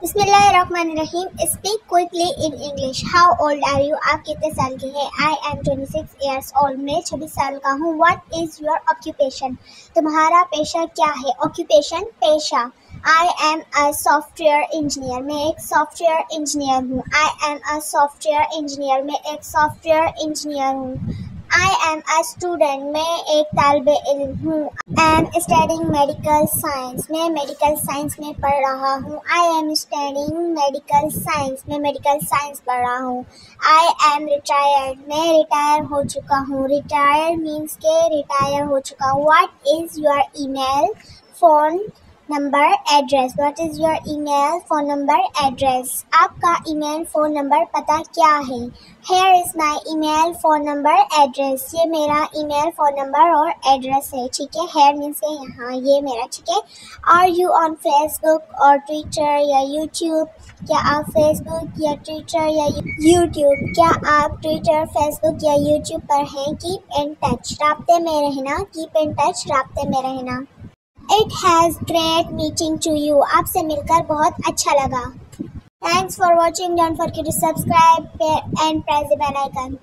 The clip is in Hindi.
बिस्मिल्लाहिर्रहमानिर्रहीम। Speak quickly in English. How old are you? आप कितने साल के हैं? I am 26 years old. मैं 26 साल का हूँ। What is your occupation? तुम्हारा पेशा क्या है? ऑक्यूपेशन पेशा। I am a software engineer. मैं एक सॉफ्टवेयर इंजीनियर हूँ। I am a software engineer. मैं एक सॉफ्टवेयर इंजीनियर हूँ। I am a student. मैं एक तालिबे इल्म हूँ। I am studying medical science. मैं मेडिकल साइंस में पढ़ रहा हूँ। I am studying medical science. मैं मेडिकल साइंस पढ़ रहा हूँ। I am retired. मैं रिटायर हो चुका हूँ। रिटायर मीन्स के रिटायर हो चुका हूँ। What is your email, phone number, address? What is your email, phone number, address? आपका ईमेल, फ़ोन नंबर, पता क्या है? Here is my email, phone number, address. ये मेरा ईमेल, फ़ोन नंबर और एड्रेस है। ठीक है, हेयर मीन्स के यहाँ ये मेरा। ठीक है। आर यू ऑन फेसबुक और ट्विटर या यूट्यूब? क्या आप फेसबुक या ट्विटर या यूट्यूब क्या आप ट्विटर, फेसबुक या यूट्यूब पर हैं? कीप इन टच, राब्ते में रहना। कीप इन टच, राब्ते में रहना। It has great meeting to you. आपसे मिलकर बहुत अच्छा लगा। Thanks for watching. Don't forget to subscribe and press the bell icon.